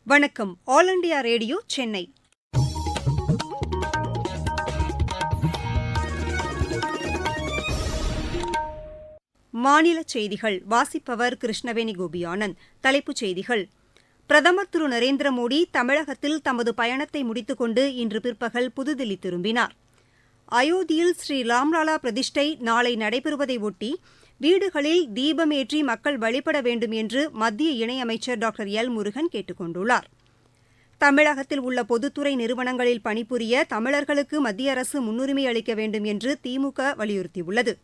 வணக்கம். All India radio Chennai. மாநிலச் செய்திகள் வாசிப்பவர் கிருஷ்ணவேணி கோபியானந்த். தலைப்புச் செய்திகள்: பிரதமர் திரு நரேந்திர மோடி தமிழகத்தில் தமது பயணத்தை முடித்துக் கொண்டு இன்று பிற்பகல் புதுதில்லி திரும்பினார். அயோத்தியில் ஸ்ரீ ராம்லாலா பிரதிஷ்டை நாளை நடைபெறுவதை ஒட்டி வீடுகளில் தீபமேற்றி மக்கள் வழிபட வேண்டும் என்று மத்திய இணையமைச்சர் டாக்டர் எல் முருகன் கேட்டுக் கொண்டுள்ளார். தமிழகத்தில் உள்ள பொதுத்துறை நிறுவனங்களில் பணிபுரிய தமிழர்களுக்கு மத்திய அரசு முன்னுரிமை அளிக்க வேண்டும் என்று திமுக வலியுறுத்தியுள்ளது.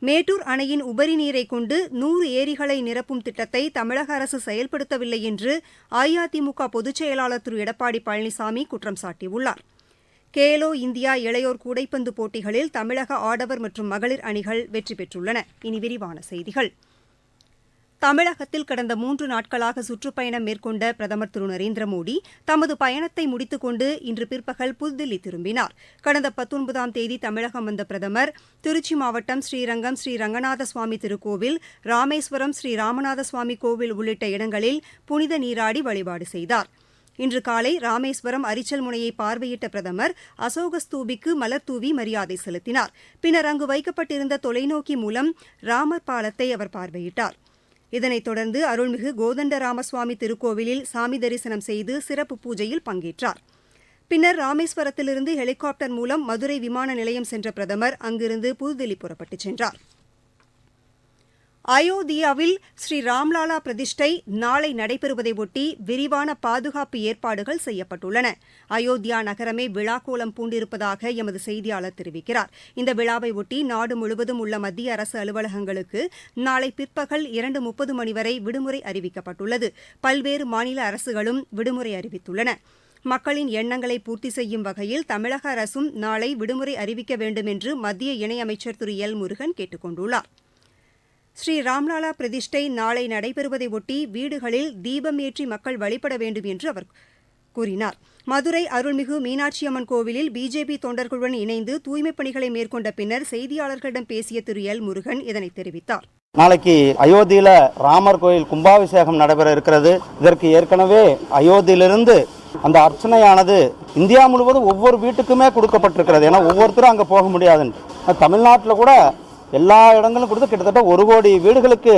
மேட்டூர் அணையின் உபரி நீரை கொண்டு 100 ஏரிகளை நிரப்பும் திட்டத்தை தமிழக அரசு செயல்படுத்தவில்லை என்று அஇஅதிமுக பொதுச் செயலாளர் திரு எடப்பாடி பழனிசாமி குற்றம் சாட்டியுள்ளார். கேலோ இந்தியா இளையோர் கூடைப்பந்து போட்டிகளில் தமிழக ஆடவர் மற்றும் மகளிர் அணிகள் வெற்றி பெற்றுள்ளன. இனி விரிவான செய்திகள். தமிழகத்தில் கடந்த 3 நாட்களாக சுற்றுப்பயணம் மேற்கொண்ட பிரதமர் திரு நரேந்திர மோடி தமது பயணத்தை முடித்துக் கொண்டு இன்று பிற்பகல் புதுதில்லி திரும்பினார். கடந்த 19ஆம் தேதி தமிழகம் வந்த பிரதமர் திருச்சி மாவட்டம் ஸ்ரீரங்கம் ஸ்ரீ ரங்கநாத சுவாமி திருக்கோவில், ராமேஸ்வரம் ஸ்ரீ ராமநாத சுவாமி கோவில் உள்ளிட்ட இடங்களில் புனித நீராடி வழிபாடு செய்தார். இன்று காலை ராமேஸ்வரம் அரிச்சல் முனையை பார்வையிட்ட பிரதமர் அசோகஸ்தூபிக்கு மலர் தூவி மரியாதை செலுத்தினார். பின்னர் அங்கு வைக்கப்பட்டிருந்த தொலைநோக்கி மூலம் ராமர் பாலத்தை அவர் பார்வையிட்டார். இதனைத் தொடர்ந்து அருள்மிகு கோதண்டராமசுவாமி திருக்கோவிலில் சாமி தரிசனம் செய்து சிறப்பு பூஜையில் பங்கேற்றார். பின்னர் ராமேஸ்வரத்திலிருந்து ஹெலிகாப்டர் மூலம் மதுரை விமான நிலையம் சென்ற பிரதமர் அங்கிருந்து புதுதில்லி புறப்பட்டுச் சென்றார். அயோத்தியாவில் ஸ்ரீ ராம்லாலா பிரதிஷ்டை நாளை நடைபெறுவதை ஒட்டி விரிவான பாதுகாப்பு ஏற்பாடுகள் செய்யப்பட்டுள்ளன. அயோத்தியா நகரமே விழாக்கோலம் பூண்டிருப்பதாக எமது செய்தியாளர் தெரிவிக்கிறார். இந்த விழாவை ஒட்டி நாடு முழுவதும் உள்ள மத்திய அரசு அலுவலகங்களுக்கு நாளை பிற்பகல் 2:30 மணி வரை விடுமுறை அறிவிக்கப்பட்டுள்ளது. பல்வேறு மாநில அரசுகளும் விடுமுறை அறிவித்துள்ளன. மக்களின் எண்ணங்களை பூர்த்தி செய்யும் வகையில் தமிழக அரசும் நாளை விடுமுறை அறிவிக்க வேண்டும் என்று மத்திய இணையமைச்சர் திரு எல் முருகன் கேட்டுக் கொண்டுள்ளார். ஸ்ரீ ராம்லாலா பிரதிஷ்டை நாளை நடைபெறுவதை ஒட்டி வீடுகளில் தீபமேற்றி மக்கள் வழிபட வேண்டும் என்று அவர் கூறினார். மதுரை அருள்மிகு மீனாட்சியம்மன் கோவிலில் பிஜேபி தொண்டர்களுடன் இணைந்து தூய்மைப் பணிகளை மேற்கொண்ட பின்னர் செய்தியாளர்களிடம் பேசிய திரு எல் முருகன் இதனை தெரிவித்தார். நாளைக்கு அயோத்தியில ராமர் கோயில் கும்பாபிஷேகம் நடைபெற இருக்கிறது. இதற்கு ஏற்கனவே அயோத்தியிலிருந்து அந்த அர்ச்சனையானது இந்தியா முழுவதும் ஒவ்வொரு வீட்டுக்குமே கொடுக்கப்பட்டிருக்கிறது. ஏன்னா ஒவ்வொருத்தரும் அங்கே போக முடியாதுன்னு தமிழ்நாட்டில் கூட எல்லா இடங்களும் கொடுத்து கிட்டத்தட்ட 1 கோடி வீடுகளுக்கு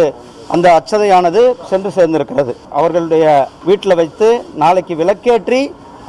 அந்த அச்சதையானது சென்று சேர்ந்திருக்கிறது. அவர்களுடைய வீட்டில் வைத்து நாளைக்கு விளக்கேற்றி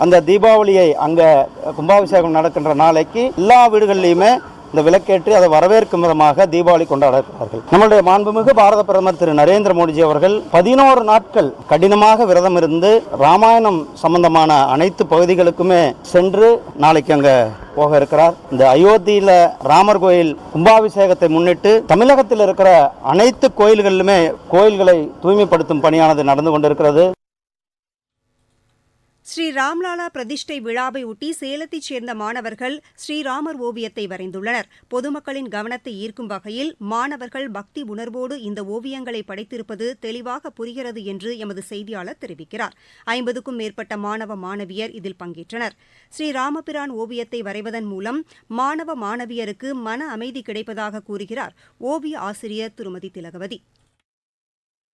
அந்த தீபாவளியை அங்கே கும்பாபிஷேகம் நடக்கின்ற நாளைக்கு எல்லா வீடுகள்லையுமே இந்த விளக்கேற்றி அதை வரவேற்கும் விதமாக தீபாவளி கொண்டாட இருக்கிறார்கள். நம்முடைய மாண்புமிகு பாரத பிரதமர் திரு நரேந்திர மோடிஜி அவர்கள் 11 நாட்கள் கடினமாக விரதம் இருந்து ராமாயணம் சம்பந்தமான அனைத்து பகுதிகளுக்குமே சென்று நாளைக்கு அங்க போக இருக்கிறார். இந்த அயோத்தியில ராமர் கோயில் கும்பாபிஷேகத்தை முன்னிட்டு தமிழகத்தில் இருக்கிற அனைத்து கோயில்களிலுமே கோயில்களை தூய்மைப்படுத்தும் பணியானது நடந்து கொண்டிருக்கிறது. ஸ்ரீ ராம்லாலா பிரதிஷ்டை விழாவை ஒட்டி சேலத்தைச் சேர்ந்த மாணவர்கள் ஸ்ரீராமர் ஓவியத்தை வரைந்துள்ளனர். பொதுமக்களின் கவனத்தை ஈர்க்கும் வகையில் மாணவர்கள் பக்தி உணர்வோடு இந்த ஓவியங்களை படைத்திருப்பது தெளிவாக புரிகிறது என்று எமது செய்தியாளர் தெரிவிக்கிறார். 50க்கும் மேற்பட்ட மாணவ மாணவியர் இதில் பங்கேற்றனர். ஸ்ரீராமபிரான் ஓவியத்தை வரைவதன் மூலம் மாணவ மாணவியருக்கு மன அமைதி கிடைப்பதாக கூறுகிறார் ஓவிய ஆசிரியர் திருமதி திலகவதி.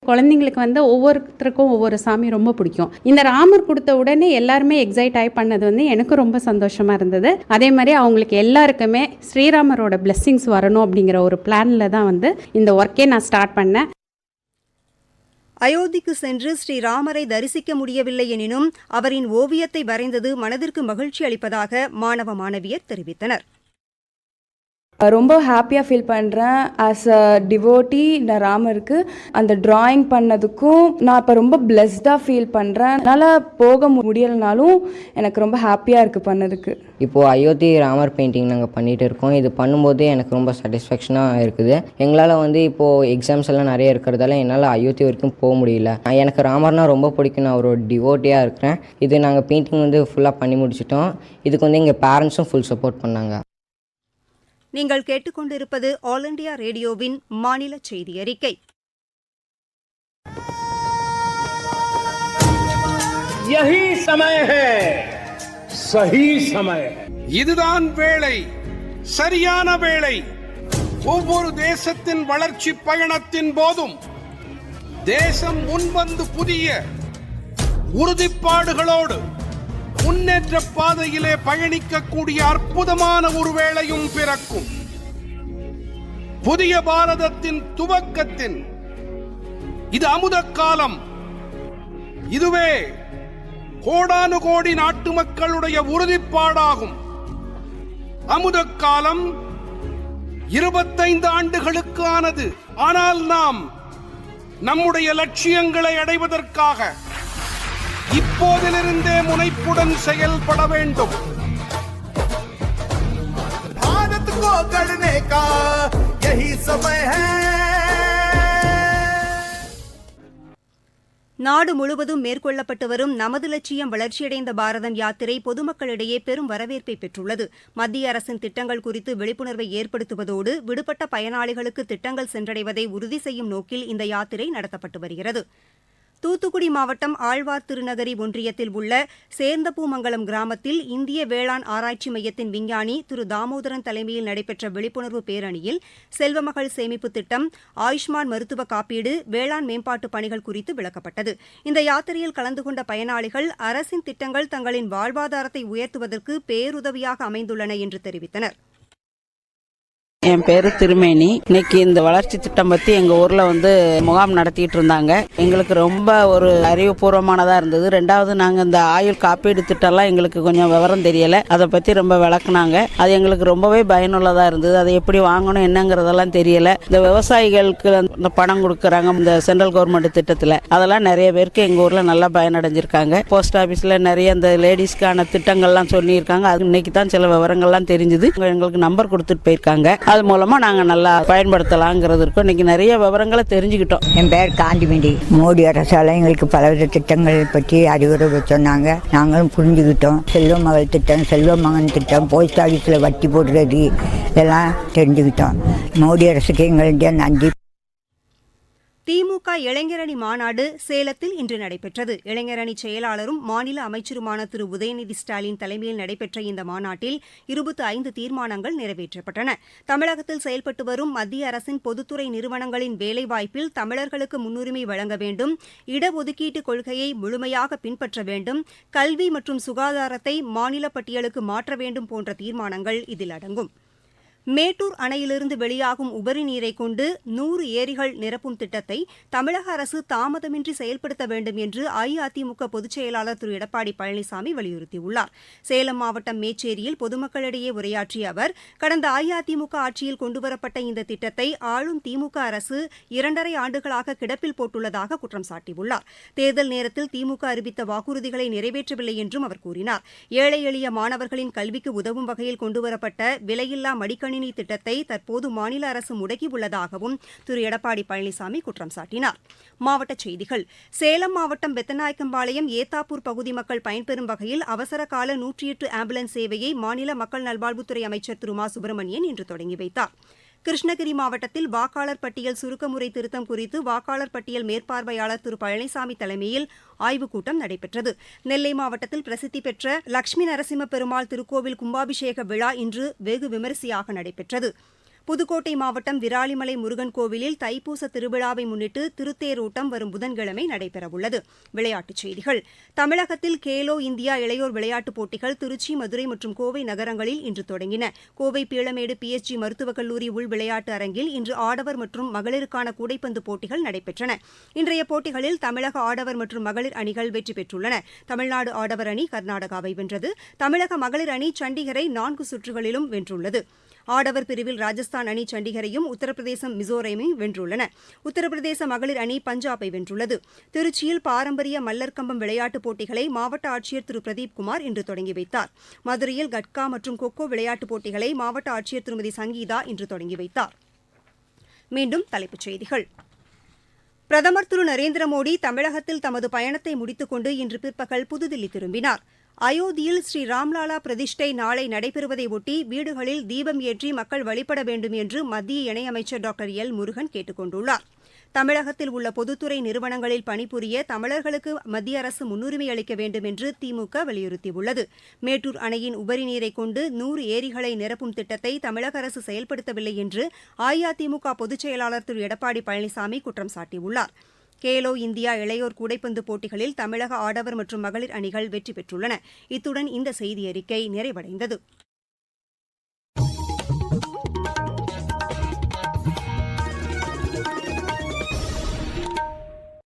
குழந்தைங்களுக்கு ஒவ்வொருத்தருக்கும் ஒவ்வொரு சாமி ரொம்ப பிடிக்கும். இந்த ராமர் கொடுத்த உடனே எல்லாருமே எக்ஸைட் ஆகி பண்ணது எனக்கு ரொம்ப சந்தோஷமாக இருந்தது. அதே மாதிரி அவங்களுக்கு எல்லாருக்குமே ஸ்ரீராமரோட பிளெஸ்ஸிங்ஸ் வரணும் அப்படிங்கிற ஒரு பிளானில் தான் இந்த ஒர்க்கே நான் ஸ்டார்ட் பண்ணேன். அயோத்திக்கு சென்று ஸ்ரீராமரை தரிசிக்க முடியவில்லை எனினும் அவரின் ஓவியத்தை வரைந்தது மனதிற்கு மகிழ்ச்சி அளிப்பதாக மாணவ மாணவியர் தெரிவித்தனர். ரொம்ப ஹாப்பியாக ஃபீல் பண்ணுறேன். ஆஸ் அ டிவோட்டி நான் ராமருக்கு அந்த ட்ராயிங் பண்ணதுக்கும் நான் இப்போ ரொம்ப பிளெஸ்டாக ஃபீல் பண்ணுறேன். என்னால் போக முடியலைனாலும் எனக்கு ரொம்ப ஹாப்பியாக இருக்குது பண்ணதுக்கு. இப்போது அயோத்தி ராமர் பெயிண்டிங் நாங்கள் பண்ணிகிட்டு இருக்கோம். இது பண்ணும்போது எனக்கு ரொம்ப சாட்டிஸ்ஃபேக்ஷனாக இருக்குது. எங்களால் இப்போது எக்ஸாம்ஸ் எல்லாம் நிறைய இருக்கிறதால என்னால் அயோத்தி வரைக்கும் போக முடியல. எனக்கு ராமர்னால் ரொம்ப பிடிக்கும். நான் ஒரு டிவோட்டியாக இருக்கிறேன். இது நாங்கள் பெயிண்டிங் ஃபுல்லாக பண்ணி முடிச்சிட்டோம். இதுக்கு எங்கள் பேரண்ட்ஸும் ஃபுல் சப்போர்ட் பண்ணாங்க. நீங்கள் கேட்டுக்கொண்டிருப்பது ஆல் இண்டியா ரேடியோவின் மாநில செய்தி அறிக்கை. यही समय है, सही समय. இதுதான் வேளை, சரியான வேளை. ஒவ்வொரு தேசத்தின் வளர்ச்சி பயணத்தின் போதும் தேசம் முன்வந்து புதிய உறுதிப்பாடுகளோடு முன்னேற்ற பாதையிலே பயணிக்கக்கூடிய அற்புதமான ஒரு வேளையும் பிறக்கும். புதிய பாரதத்தின் துவக்கத்தின் இது அமுத காலம். இதுவே கோடானு கோடி நாட்டு மக்களுடைய உறுதிப்பாடாகும். அமுத காலம் 25 ஆண்டுகளுக்கு ஆனது. ஆனால் நாம் நம்முடைய லட்சியங்களை அடைவதற்காக இப்போதிலிருந்தே முனைப்புடன் செயல்பட வேண்டும். भारत को गढ़ने का यही समय है. நாடு முழுவதும் மேற்கொள்ளப்பட்டு வரும் நமது லட்சியம் வளர்ச்சியடைந்த பாரதம் யாத்திரை பொதுமக்களிடையே பெரும் வரவேற்பை பெற்றுள்ளது. மத்திய அரசின் திட்டங்கள் குறித்து விழிப்புணர்வை ஏற்படுத்துவதோடு விடுபட்ட பயனாளிகளுக்கு திட்டங்கள் சென்றடைவதை உறுதி செய்யும் நோக்கில் இந்த யாத்திரை நடத்தப்பட்டு வருகிறது. தூத்துக்குடி மாவட்டம் ஆழ்வார் திருநகரி ஒன்றியத்தில் உள்ள சேர்ந்தபூமங்கலம் கிராமத்தில் இந்திய வேளாண் ஆராய்ச்சி மையத்தின் விஞ்ஞானி திரு தாமோதரன் தலைமையில் நடைபெற்ற விழிப்புணர்வு பேரணியில் செல்வமகள் சேமிப்பு திட்டம், ஆயுஷ்மான் மருத்துவ காப்பீடு, வேளாண் மேம்பாட்டு பணிகள் குறித்து விளக்கப்பட்டது. இந்த யாத்திரையில் கலந்து கொண்ட பயனாளிகள் அரசின் திட்டங்கள் தங்களின் வாழ்வாதாரத்தை உயர்த்துவதற்கு பேருதவியாக அமைந்துள்ளன என்று தெரிவித்தனர். என் பேரு திருமேனி. இன்னைக்கு இந்த வளர்ச்சி திட்டம் பத்தி எங்க ஊர்ல முகாம் நடத்திட்டு இருந்தாங்க. எங்களுக்கு ரொம்ப ஒரு அறிவுபூர்வமானதா இருந்தது. ரெண்டாவது, நாங்க இந்த ஆயுள் காப்பீடு திட்டம்லாம் எங்களுக்கு கொஞ்சம் விவரம் தெரியல, அதை பத்தி ரொம்ப விளக்குனாங்க. அது எங்களுக்கு ரொம்பவே பயனுள்ளதா இருந்தது. அதை எப்படி வாங்கணும் என்னங்கிறதெல்லாம் தெரியல. இந்த விவசாயிகளுக்கு இந்த பணம் கொடுக்கறாங்க இந்த சென்ட்ரல் கவர்மெண்ட் திட்டத்துல, அதெல்லாம் நிறைய பேருக்கு எங்க ஊர்ல நல்லா பயனடைஞ்சிருக்காங்க. போஸ்ட் ஆபீஸ்ல நிறைய இந்த லேடிஸ்க்கான திட்டங்கள்லாம் சொல்லியிருக்காங்க. அது இன்னைக்கு தான் சில விவரங்கள்லாம் தெரிஞ்சுது. எங்களுக்கு நம்பர் கொடுத்துட்டு போயிருக்காங்க. அது மூலமா நாங்க நல்லா பயன்படுத்தலாங்கிறதுக்கும் இன்னைக்கு நிறைய விவரங்களை தெரிஞ்சுக்கிட்டோம். என் பேர் காந்திமதி. மோடி அரசால எங்களுக்கு பலவித திட்டங்கள் பற்றி அறிவுரை சொன்னாங்க. நாங்களும் புரிஞ்சுக்கிட்டோம். செல்வ மகள் திட்டம், செல்வ மகன் திட்டம், போஸ்ட் ஆஃபீஸில் வட்டி போடுறது, இதெல்லாம் தெரிஞ்சுக்கிட்டோம். மோடி அரசுக்கு எங்களுடைய நன்றி. திமுக இளைஞரணி மாநாடு சேலத்தில் இன்று நடைபெற்றது. இளைஞரணி செயலாளரும் மாநில அமைச்சருமான திரு உதயநிதி ஸ்டாலின் தலைமையில் நடைபெற்ற இந்த மாநாட்டில் 25 தீர்மானங்கள் நிறைவேற்றப்பட்டன. தமிழகத்தில் செயல்பட்டு வரும் மத்திய அரசின் பொதுத்துறை நிறுவனங்களின் வேலைவாய்ப்பில் தமிழர்களுக்கு முன்னுரிமை வழங்க வேண்டும், இடஒதுக்கீட்டு கொள்கையை முழுமையாக பின்பற்ற வேண்டும், கல்வி மற்றும் சுகாதாரத்தை மாநில பட்டியலுக்கு மாற்ற வேண்டும் போன்ற தீர்மானங்கள் இதில் அடங்கும். மேட்டூர் அணையிலிருந்து வெளியாகும் உபரி நீரை கொண்டு 100 ஏரிகள் நிரப்பும் திட்டத்தை தமிழக அரசு தாமதமின்றி செயல்படுத்த வேண்டும் என்று அஇஅதிமுக பொதுச் செயலாளர் திரு எடப்பாடி பழனிசாமி வலியுறுத்தியுள்ளார். சேலம் மாவட்டம் மேச்சேரியில் பொதுமக்களிடையே உரையாற்றிய அவர், கடந்த அஇஅதிமுக ஆட்சியில் கொண்டுவரப்பட்ட இந்த திட்டத்தை ஆளும் திமுக அரசு 2.5 ஆண்டுகளாக கிடப்பில் போட்டுள்ளதாக குற்றம் சாட்டியுள்ளார். தேர்தல் நேரத்தில் திமுக அறிவித்த வாக்குறுதிகளை நிறைவேற்றவில்லை என்றும் அவர் கூறினார். ஏழை எளிய மாணவர்களின் கல்விக்கு உதவும் வகையில் கொண்டுவரப்பட்ட விலையில்லா மடிக்கணினி திட்டத்தை தற்போது மாநில அரசு முடக்கியுள்ளதாகவும் திரு எடப்பாடி பழனிசாமி குற்றம் சாட்டினார். மாவட்டச் செய்திகள். சேலம் மாவட்டம் பெத்தநாயக்கம்பாளையம் ஏத்தாப்பூர் பகுதி மக்கள் பயன்பெறும் வகையில் அவசர கால 108 ஆம்புலன்ஸ் சேவையை மாநில மக்கள் நல்வாழ்வுத்துறை அமைச்சர் திரு மா சுப்பிரமணியன் இன்று தொடங்கி வைத்தார். கிருஷ்ணகிரி மாவட்டத்தில் வாக்காளர் பட்டியல் சுருக்கமுறை திருத்தம் குறித்து வாக்காளர் பட்டியல் மேற்பார்வையாளர் திரு பழனிசாமி தலைமையில் ஆய்வுக் கூட்டம் நடைபெற்றது. நெல்லை மாவட்டத்தில் பிரசித்தி பெற்ற லட்சுமி நரசிம்ம பெருமாள் திருக்கோவில் கும்பாபிஷேக விழா இன்று வெகு விமரிசையாக நடைபெற்றது. புதுக்கோட்டை மாவட்டம் விராலிமலை முருகன் கோவிலில் தைப்பூச திருவிழாவை முன்னிட்டு திருத்தேரோட்டம் வரும் புதன்கிழமை நடைபெறவுள்ளது. விளையாட்டுச் செய்திகள். தமிழகத்தில் கேலோ இந்தியா இளையோர் விளையாட்டுப் போட்டிகள் திருச்சி, மதுரை மற்றும் கோவை நகரங்களில் இன்று தொடங்கின. கோவை பீளமேடு PSG மருத்துவக் கல்லூரி உள் விளையாட்டு அரங்கில் இன்று ஆடவர் மற்றும் மகளிருக்கான கூடைப்பந்து போட்டிகள் நடைபெற்றன. இன்றைய போட்டிகளில் தமிழக ஆடவர் மற்றும் மகளிர் அணிகள் வெற்றி பெற்றுள்ளன. தமிழ்நாடு ஆடவர் அணி கர்நாடகாவை வென்றது. தமிழக மகளிர் அணி சண்டிகரை 4 சுற்றுகளிலும் வென்றுள்ளது. ஆடவர் பிரிவில் ராஜஸ்தான் அணி சண்டிகரையும், உத்தரப்பிரதேசம் மிசோரமையும் வென்றுள்ளன. உத்தரப்பிரதேச மகளிர் அணி பஞ்சாபை வென்றுள்ளது. திருச்சியில் பாரம்பரிய மல்லர்கம்பம் விளையாட்டுப் போட்டிகளை மாவட்ட ஆட்சியர் திரு பிரதீப்குமார் இன்று தொடங்கி வைத்தார். மதுரையில் கட்கா மற்றும் கொக்கோ விளையாட்டுப் போட்டிகளை மாவட்ட ஆட்சியர் திருமதி சங்கீதா இன்று தொடங்கி வைத்தார். மீண்டும் தலைப்புச் செய்திகள். பிரதமர் திரு நரேந்திர மோடி தமிழகத்தில் தமது பயணத்தை முடித்துக் கொண்டு இன்று பிற்பகல் புதுதில்லி திரும்பினார். அயோத்தியில் ஸ்ரீ ராம்லாலா பிரதிஷ்டை நாளை நடைபெறுவதை ஒட்டி வீடுகளில் தீபம் ஏற்றி மக்கள் வழிபட வேண்டும் என்று மத்திய இணையமைச்சர் டாக்டர் எல் முருகன் கேட்டுக் கொண்டுள்ளார். தமிழகத்தில் உள்ள பொதுத்துறை நிறுவனங்களில் பணிபுரிய தமிழர்களுக்கு மத்திய அரசு முன்னுரிமை அளிக்க வேண்டும் என்று திமுக வலியுறுத்தியுள்ளது. மேட்டூர் அணையின் உபரி நீரை கொண்டு 100 ஏரிகளை நிரப்பும் திட்டத்தை தமிழக அரசு செயல்படுத்தவில்லை என்று அஇஅதிமுக பொதுச் செயலாளர் திரு எடப்பாடி பழனிசாமி குற்றம் சாட்டியுள்ளார். கேலோ இந்தியா இளையோர் கூடைப்பந்து போட்டிகளில் தமிழக ஆடவர் மற்றும் மகளிர் அணிகள் வெற்றி பெற்றுள்ளன. இத்துடன் இந்த செய்தியறிக்கை நிறைவடைந்தது.